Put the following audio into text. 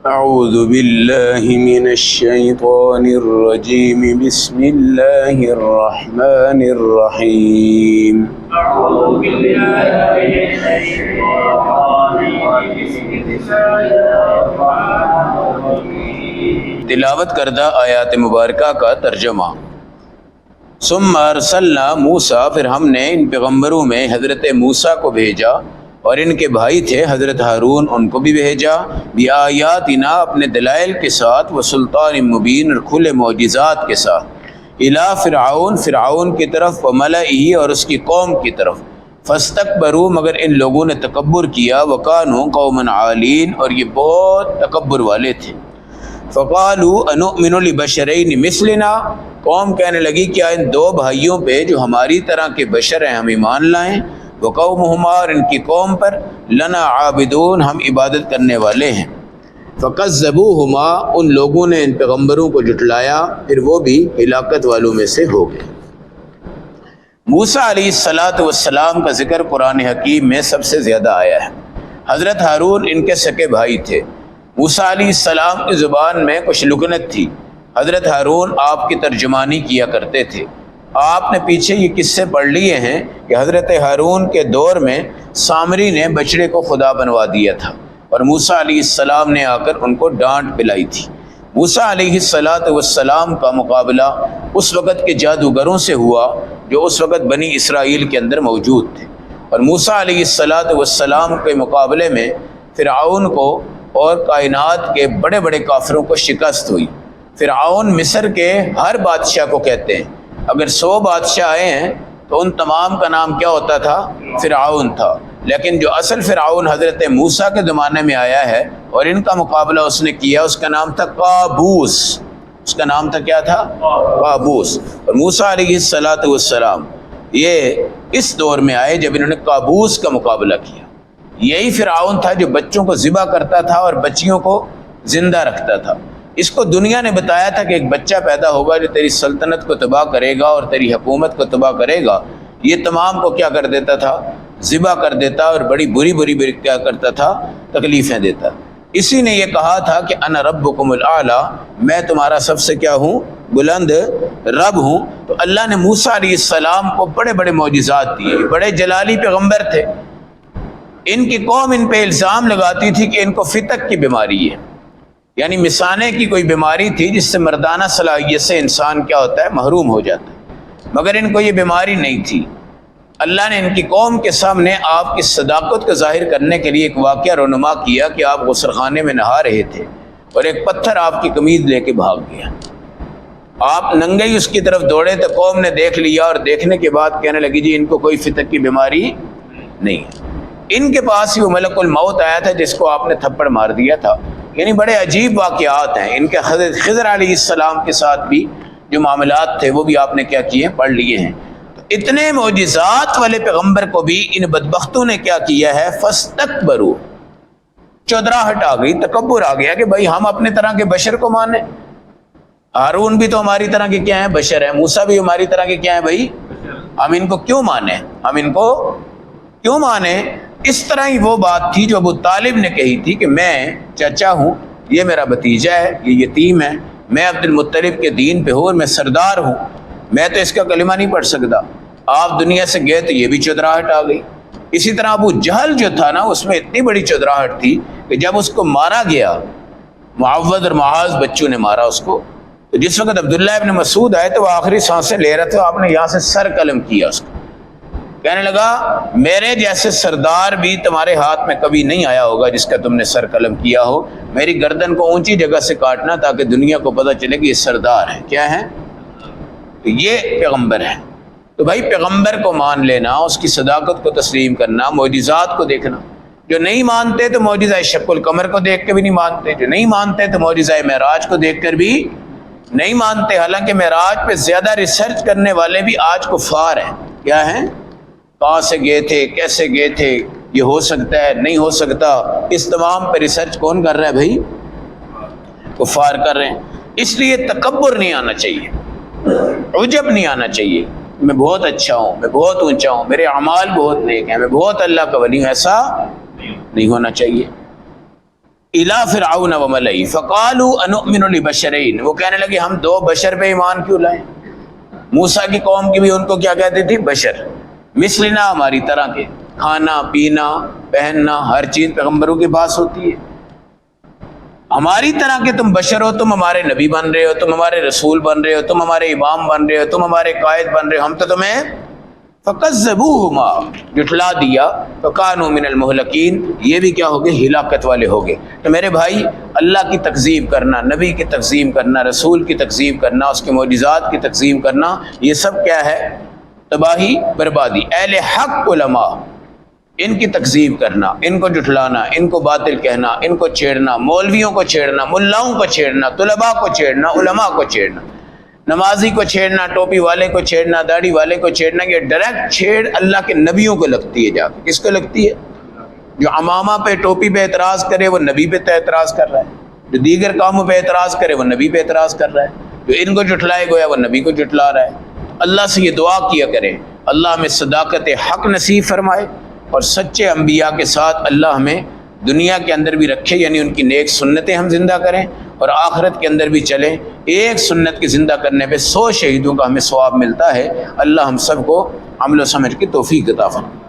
اعوذ باللہ من الشیطان الرجیم بسم اللہ الرحمن الرحیم اعوذ باللہ من الشیطان الرجیم بسم اللہ الرحمن الرحیم۔ تلاوت کردہ آیات مبارکہ کا ترجمہ۔ ثم ارسلنا موسیٰ، پھر ہم نے ان پیغمبروں میں حضرت موسیٰ کو بھیجا اور ان کے بھائی تھے حضرت ہارون، ان کو بھی بھیجا، بآیاتنا، اپنے دلائل کے ساتھ، وسلطان مبین، اور کھلے معجزات کے ساتھ، الی فرعون، فرعون کی طرف، وملئہ، اور اس کی قوم کی طرف، فاستکبروا، مگر ان لوگوں نے تکبر کیا، وکانوا قوما عالین، اور یہ بہت تکبر والے تھے۔ فقالوا انؤمن لبشرین مثلنا، قوم کہنے لگی کیا ان دو بھائیوں پہ جو ہماری طرح کے بشر ہیں ہم ایمان لائیں؟ وقومہما، اور ان کی قوم پر، لنا عابدون، ہم عبادت کرنے والے ہیں۔ فکذبوہما، ان لوگوں نے ان پیغمبروں کو جھٹلایا، پھر وہ بھی ہلاکت والوں میں سے ہو گئے۔ موسیٰ علیہ السلام کا ذکر قرآن حکیم میں سب سے زیادہ آیا ہے۔ حضرت ہارون ان کے سکے بھائی تھے۔ موسیٰ علیہ السلام کی زبان میں کچھ لکنت تھی، حضرت ہارون آپ کی ترجمانی کیا کرتے تھے۔ آپ نے پیچھے یہ قصے پڑھ لیے ہیں کہ حضرت ہارون کے دور میں سامری نے بچڑے کو خدا بنوا دیا تھا اور موسیٰ علیہ السلام نے آ کر ان کو ڈانٹ پلائی تھی۔ موسیٰ علیہ السلام کا مقابلہ اس وقت کے جادوگروں سے ہوا جو اس وقت بنی اسرائیل کے اندر موجود تھے، اور موسیٰ علیہ السلام کے مقابلے میں فرعون کو اور کائنات کے بڑے بڑے کافروں کو شکست ہوئی۔ فرعون مصر کے ہر بادشاہ کو کہتے ہیں، اگر 100 بادشاہ آئے ہیں تو ان تمام کا نام کیا ہوتا تھا؟ فرعون تھا، لیکن جو اصل فرعون حضرت موسیٰ کے زمانے میں آیا ہے اور ان کا مقابلہ اس نے کیا، اس کا نام تھا قابوس۔ اس کا نام تھا کیا تھا؟ قابوس۔ اور موسیٰ علیہ السلام یہ اس دور میں آئے جب انہوں نے قابوس کا مقابلہ کیا۔ یہی فرعون تھا جو بچوں کو ذبح کرتا تھا اور بچیوں کو زندہ رکھتا تھا۔ اس کو دنیا نے بتایا تھا کہ ایک بچہ پیدا ہوگا جو تیری سلطنت کو تباہ کرے گا اور تیری حکومت کو تباہ کرے گا۔ یہ تمام کو کیا کر دیتا تھا؟ ذبح کر دیتا، اور بڑی بری کیا کرتا تھا؟ تکلیفیں دیتا۔ اسی نے یہ کہا تھا کہ انا ربکم الاعلی، میں تمہارا سب سے کیا ہوں؟ بلند رب ہوں۔ تو اللہ نے موسیٰ علیہ السلام کو بڑے بڑے معجزات دیے، بڑے جلالی پیغمبر تھے۔ ان کی قوم ان پہ الزام لگاتی تھی کہ ان کو فتق کی بیماری ہے، یعنی مثانے کی کوئی بیماری تھی جس سے مردانہ صلاحیت سے انسان کیا ہوتا ہے؟ محروم ہو جاتا ہے، مگر ان کو یہ بیماری نہیں تھی۔ اللہ نے ان کی قوم کے سامنے آپ کی صداقت کو ظاہر کرنے کے لیے ایک واقعہ رونما کیا کہ آپ غسل خانے میں نہا رہے تھے اور ایک پتھر آپ کی قمیض لے کے بھاگ گیا۔ آپ ننگے ہی اس کی طرف دوڑے تو قوم نے دیکھ لیا، اور دیکھنے کے بعد کہنے لگی جی ان کو کوئی فتق کی بیماری نہیں ہے۔ ان کے پاس ہی وہ ملک الموت آیا تھا جس کو آپ نے تھپڑ مار دیا تھا۔ یعنی بڑے عجیب واقعات ہیں۔ ان کے حضرت خضر علیہ السلام کے ساتھ بھی جو معاملات تھے وہ بھی آپ نے کیا کیے ہیں؟ پڑھ لیے ہیں۔ تو اتنے معجزات والے پیغمبر کو بھی ان بدبختوں نے کیا کیا ہے؟ فاستکبروا، چودراہٹ آ گئی، تکبر آ گیا کہ بھائی ہم اپنے طرح کے بشر کو مانیں۔ ہارون بھی تو ہماری طرح کے کیا ہیں؟ بشر ہیں۔ موسیٰ بھی ہماری طرح کے کیا ہیں بھائی؟ ہم ان کو کیوں مانیں؟ ہم ان کو کیوں مانیں؟ اس طرح ہی وہ بات تھی جو ابو طالب نے کہی تھی کہ میں چچا ہوں، یہ میرا بھتیجا ہے، یہ یتیم ہے، میں عبد المطلب کے دین پہ ہوں اور میں سردار ہوں، میں تو اس کا کلمہ نہیں پڑھ سکتا۔ آپ دنیا سے گئے تو یہ بھی چودراہٹ آ گئی۔ اسی طرح ابو جہل جو تھا نا، اس میں اتنی بڑی چودراہٹ تھی کہ جب اس کو مارا گیا، معوذ اور معاذ بچوں نے مارا اس کو، تو جس وقت عبداللہ ابن مسعود آئے تو وہ آخری سانسیں لے رہے تھے، آپ نے یہاں سے سر قلم کیا اس کو، کہنے لگا میرے جیسے سردار بھی تمہارے ہاتھ میں کبھی نہیں آیا ہوگا جس کا تم نے سر قلم کیا ہو، میری گردن کو اونچی جگہ سے کاٹنا تاکہ دنیا کو پتہ چلے کہ یہ سردار ہے۔ کیا ہے؟ تو یہ پیغمبر ہے۔ تو بھائی پیغمبر کو مان لینا، اس کی صداقت کو تسلیم کرنا، معجزات کو دیکھنا۔ جو نہیں مانتے تو معجزہ شق القمر کو دیکھ کے بھی نہیں مانتے، جو نہیں مانتے تو معجزہ معراج کو دیکھ کر بھی نہیں مانتے، حالانکہ معراج پہ زیادہ ریسرچ کرنے والے بھی آج کفار ہیں۔ کیا ہیں؟ کہاں سے گئے تھے، کیسے گئے تھے، یہ ہو سکتا ہے نہیں ہو سکتا، اس تمام پہ ریسرچ کون کر رہا ہے بھائی؟ کفار کر رہے ہیں۔ اس لیے تکبر نہیں آنا چاہیے، عجب نہیں آنا چاہیے، میں بہت اچھا ہوں، میں بہت اونچا ہوں، میرے اعمال بہت نیک ہیں، میں بہت اللہ کا ولی ہوں، ایسا نہیں ہونا چاہیے۔ الی فرعون وملئہ فقالوا انؤمن لبشرین، وہ کہنے لگے ہم دو بشر پہ ایمان کیوں لائیں؟ موسیٰ کی قوم کی بھی ان کو کیا کہتی تھی؟ بشر، مثلنا، ہماری طرح کے، کھانا پینا پہننا ہر چیز پیغمبروں کے پاس ہوتی ہے، ہماری طرح کے تم بشر ہو، تم ہمارے نبی بن رہے ہو، تم ہمارے رسول بن رہے ہو، تم ہمارے امام بن رہے ہو، تم ہمارے قائد بن رہے ہو، ہم تو تمہیں فَكَذَّبُوهُمَا جھٹلا دیا، فَكَانُوا مِنَ الْمُهْلَكِينَ یہ بھی کیا ہو گئے؟ ہلاکت والے ہو گئے۔ تو میرے بھائی، اللہ کی تکذیب کرنا، نبی کی تکذیب کرنا، رسول کی تکذیب کرنا، اس کے معجزات کی تکذیب کرنا، یہ سب کیا ہے؟ تباہی، بربادی۔ اہل حق علماء، ان کی تکذیب کرنا، ان کو جھٹلانا، ان کو باطل کہنا، ان کو چھیڑنا، مولویوں کو چھیڑنا، ملاؤں کو چھیڑنا، طلباء کو چھیڑنا، علماء کو چھیڑنا، نمازی کو چھیڑنا، ٹوپی والے کو چھیڑنا، داڑھی والے کو چھیڑنا، یہ ڈائریکٹ چھیڑ اللہ کے نبیوں کو لگتی ہے۔ جا کے کس کو لگتی ہے؟ جو عمامہ پہ ٹوپی پہ اعتراض کرے وہ نبی پہ اعتراض کر رہا ہے، جو دیگر کاموں پہ اعتراض کرے وہ نبی پہ اعتراض کر رہا ہے، جو ان کو جھٹلائے گویا وہ نبی کو جھٹلا رہا ہے۔ اللہ سے یہ دعا کیا کریں اللہ ہمیں صداقت حق نصیب فرمائے، اور سچے انبیاء کے ساتھ اللہ ہمیں دنیا کے اندر بھی رکھے، یعنی ان کی نیک سنتیں ہم زندہ کریں، اور آخرت کے اندر بھی چلیں۔ ایک سنت کی زندہ کرنے پہ 100 شہیدوں کا ہمیں ثواب ملتا ہے۔ اللہ ہم سب کو عمل و سمجھ کی توفیق عطا فرمائے۔